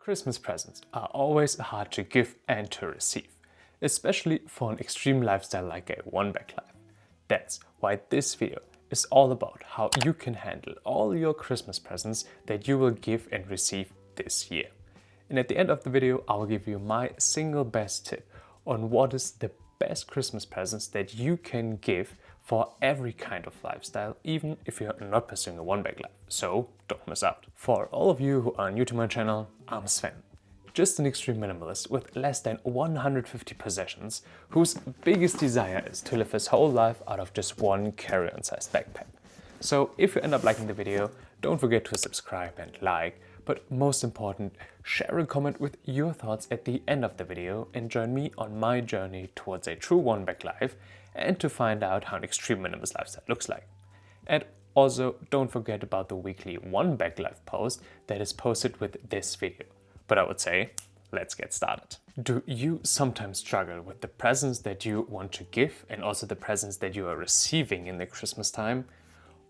Christmas presents are always hard to give and to receive, especially for an extreme lifestyle like a one-bag life. That's why this video is all about how you can handle all your Christmas presents that you will give and receive this year. And at the end of the video, I will give you my single best tip on what is the best Christmas presents that you can give for every kind of lifestyle, even if you're not pursuing a one-bag life. So don't miss out. For all of you who are new to my channel, I'm Sven, just an extreme minimalist with less than 150 possessions, whose biggest desire is to live his whole life out of just one carry-on sized backpack. So if you end up liking the video, don't forget to subscribe and like, but most important, share and comment with your thoughts at the end of the video and join me on my journey towards a true one-bag life and to find out how an extreme minimalist lifestyle looks like. And also, don't forget about the weekly one-bag life post that is posted with this video. But I would say, let's get started. Do you sometimes struggle with the presents that you want to give and also the presents that you are receiving in the Christmas time?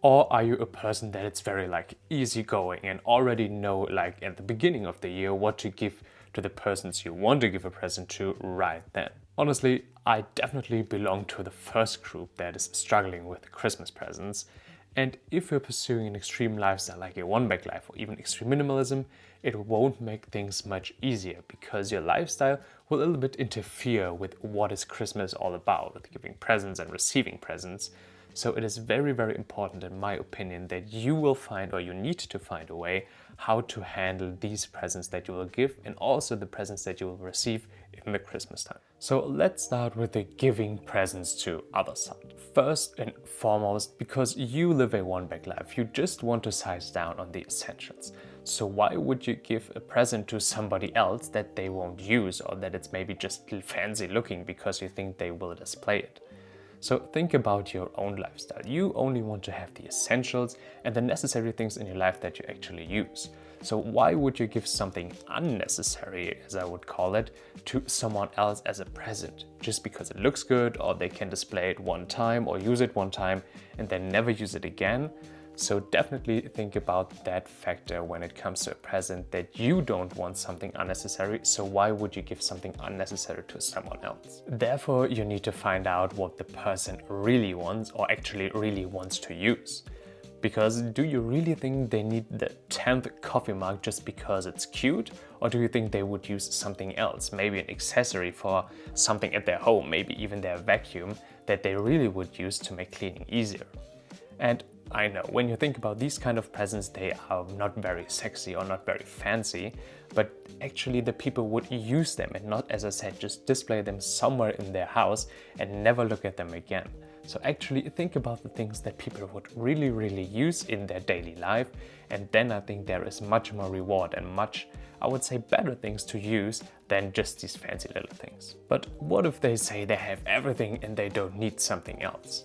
Or are you a person that it's very easygoing and already know at the beginning of the year what to give to the persons you want to give a present to right then? Honestly, I definitely belong to the first group that is struggling with Christmas presents. And if you're pursuing an extreme lifestyle like a one-bag life or even extreme minimalism, it won't make things much easier because your lifestyle will a little bit interfere with what is Christmas all about, with giving presents and receiving presents. So it is very, very important, in my opinion, that you will find, or you need to find a way how to handle these presents that you will give and also the presents that you will receive in the Christmas time. So let's start with the giving presents to others side. First and foremost, because you live a one-bag life, you just want to size down on the essentials. So why would you give a present to somebody else that they won't use or that it's maybe just fancy looking because you think they will display it? So think about your own lifestyle. You only want to have the essentials and the necessary things in your life that you actually use. So why would you give something unnecessary, as I would call it, to someone else as a present? Just because it looks good or they can display it one time or use it one time and then never use it again? So definitely think about that factor when it comes to a present, that you don't want something unnecessary, so why would you give something unnecessary to someone else? Therefore, you need to find out what the person really wants or actually really wants to use. Because do you really think they need the 10th coffee mug just because it's cute? Or do you think they would use something else, maybe an accessory for something at their home, maybe even their vacuum, that they really would use to make cleaning easier? And I know, when you think about these kind of presents, they are not very sexy or not very fancy, but actually the people would use them and not, as I said, just display them somewhere in their house and never look at them again. So actually think about the things that people would really use in their daily life, and then I think there is much more reward and much, I would say, better things to use than just these fancy little things. But what if they say they have everything and they don't need something else?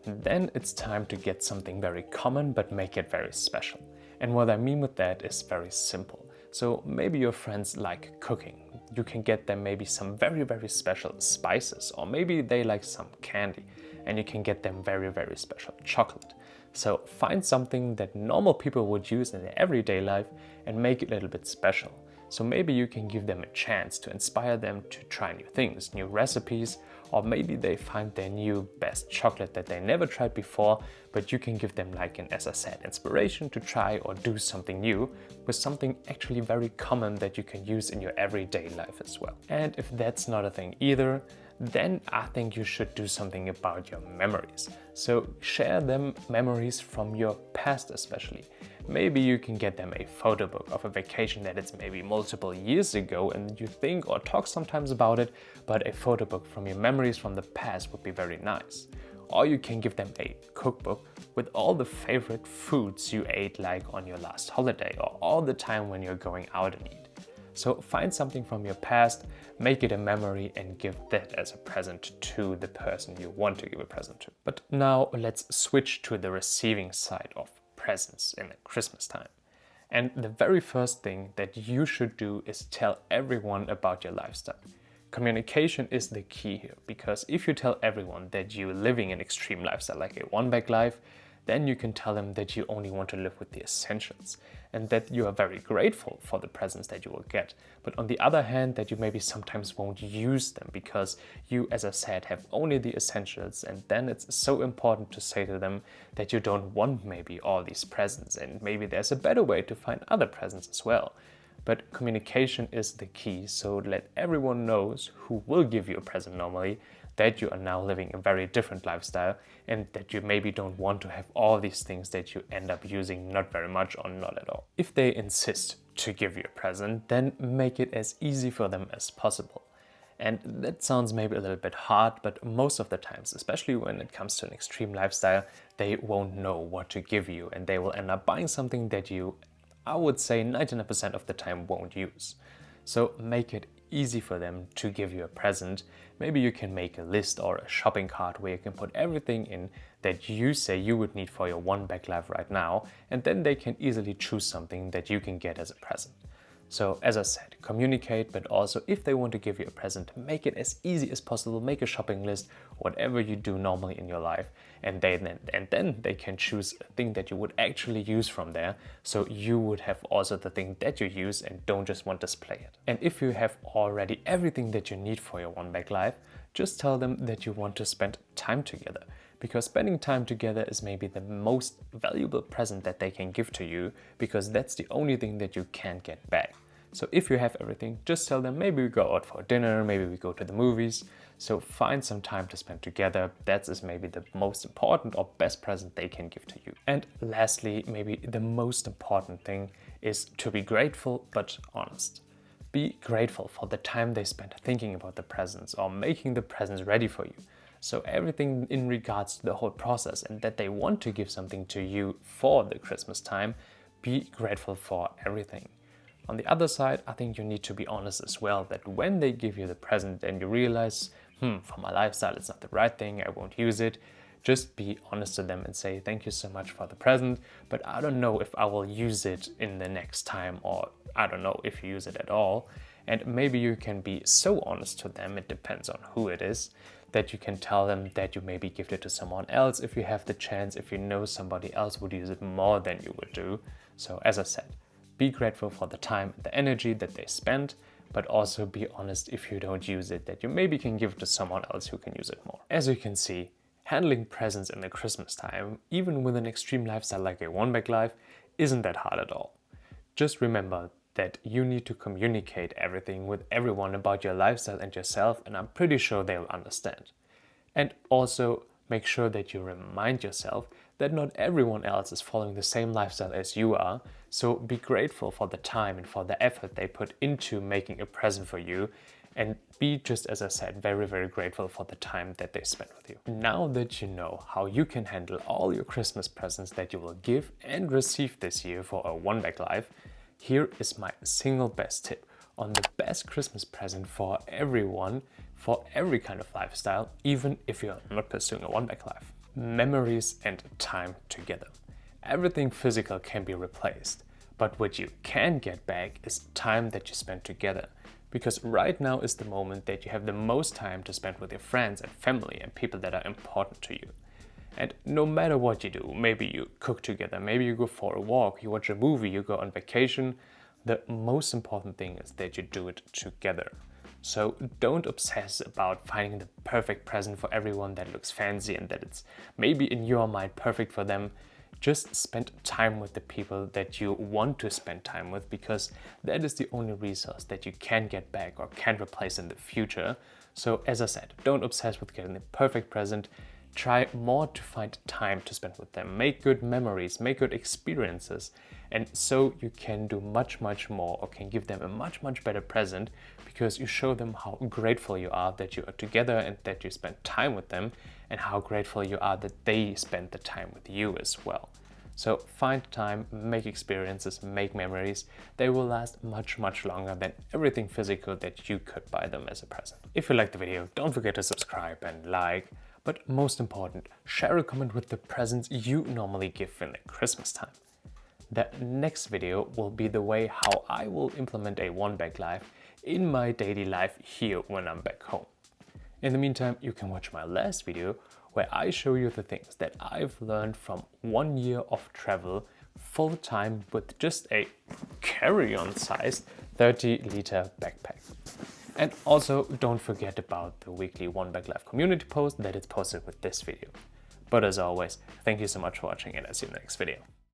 Then it's time to get something very common but make it very special. And what I mean with that is very simple. So maybe your friends like cooking. You can get them maybe some very special spices, or maybe they like some candy and you can get them very special chocolate. So find something that normal people would use in their everyday life and make it a little bit special. So maybe you can give them a chance to inspire them to try new things, new recipes, or maybe they find their new best chocolate that they never tried before, but you can give them as I said, inspiration to try or do something new with something actually very common that you can use in your everyday life as well. And if that's not a thing either, then I think you should do something about your memories. So share them memories from your past especially. Maybe you can get them a photo book of a vacation that it's maybe multiple years ago and you think or talk sometimes about it, but a photo book from your memories from the past would be very nice. Or you can give them a cookbook with all the favorite foods you ate on your last holiday or all the time when you're going out and eat. So find something from your past, make it a memory and give that as a present to the person you want to give a present to. But now let's switch to the receiving side of presents in the Christmas time. And the very first thing that you should do is tell everyone about your lifestyle. Communication is the key here, because if you tell everyone that you're living an extreme lifestyle like a one-bag life, then you can tell them that you only want to live with the essentials and that you are very grateful for the presents that you will get. But on the other hand, that you maybe sometimes won't use them because you, as I said, have only the essentials. And then it's so important to say to them that you don't want maybe all these presents and maybe there's a better way to find other presents as well. But communication is the key, so let everyone knows who will give you a present normally that you are now living a very different lifestyle and that you maybe don't want to have all these things that you end up using not very much or not at all. If they insist to give you a present, then make it as easy for them as possible. And that sounds maybe a little bit hard, but most of the times, especially when it comes to an extreme lifestyle, they won't know what to give you and they will end up buying something that you, I would say 99% of the time, won't use. So make it easy for them to give you a present. Maybe you can make a list or a shopping cart where you can put everything in that you say you would need for your one bag life right now, and then they can easily choose something that you can get as a present. So as I said, communicate, but also if they want to give you a present, make it as easy as possible. Make a shopping list, whatever you do normally in your life, and then they can choose a thing that you would actually use from there. So you would have also the thing that you use and don't just want to display it. And if you have already everything that you need for your one bag life, just tell them that you want to spend time together. Because spending time together is maybe the most valuable present that they can give to you, because that's the only thing that you can't get back. So if you have everything, just tell them maybe we go out for dinner, maybe we go to the movies. So find some time to spend together. That is maybe the most important or best present they can give to you. And lastly, maybe the most important thing is to be grateful but honest. Be grateful for the time they spent thinking about the presents or making the presents ready for you. So everything in regards to the whole process and that they want to give something to you for the Christmas time, be grateful for everything. On the other side, I think you need to be honest as well, that when they give you the present and you realize, for my lifestyle it's not the right thing, I won't use it, just be honest to them and say, thank you so much for the present, but I don't know if I will use it in the next time, or I don't know if you use it at all. And maybe you can be so honest to them, it depends on who it is, that you can tell them that you maybe give it to someone else if you have the chance, if you know somebody else would use it more than you would do. So as I said, be grateful for the time and the energy that they spent, but also be honest if you don't use it, that you maybe can give it to someone else who can use it more. As you can see, handling presents in the Christmas time, even with an extreme lifestyle like a one bag life, isn't that hard at all. Just remember that you need to communicate everything with everyone about your lifestyle and yourself, and I'm pretty sure they'll understand. And also make sure that you remind yourself that not everyone else is following the same lifestyle as you are, so be grateful for the time and for the effort they put into making a present for you, and be, just as I said, very, very grateful for the time that they spent with you. Now that you know how you can handle all your Christmas presents that you will give and receive this year for a one bag life, here is my single best tip on the best Christmas present for everyone, for every kind of lifestyle, even if you're not pursuing a one bag life. Memories and time together. Everything physical can be replaced, but what you can get back is time that you spend together. Because right now is the moment that you have the most time to spend with your friends and family and people that are important to you. And no matter what you do, maybe you cook together, maybe you go for a walk, you watch a movie, you go on vacation, the most important thing is that you do it together. So don't obsess about finding the perfect present for everyone that looks fancy and that it's maybe in your mind perfect for them. Just spend time with the people that you want to spend time with, because that is the only resource that you can get back or can replace in the future. So as I said, don't obsess with getting the perfect present. Try more to find time to spend with them. Make good memories, make good experiences. And so you can do much, much more, or can give them a much, much better present, because you show them how grateful you are that you are together and that you spend time with them, and how grateful you are that they spend the time with you as well. So find time, make experiences, make memories. They will last much, much longer than everything physical that you could buy them as a present. If you liked the video, don't forget to subscribe and like. But most important, share a comment with the presents you normally give in the Christmas time. The next video will be the way how I will implement a one bag life in my daily life here when I'm back home. In the meantime, you can watch my last video where I show you the things that I've learned from 1 year of travel full time with just a carry-on sized 30-liter backpack. And also don't forget about the weekly One Bag Life community post that is posted with this video. But as always, thank you so much for watching and I'll see you in the next video.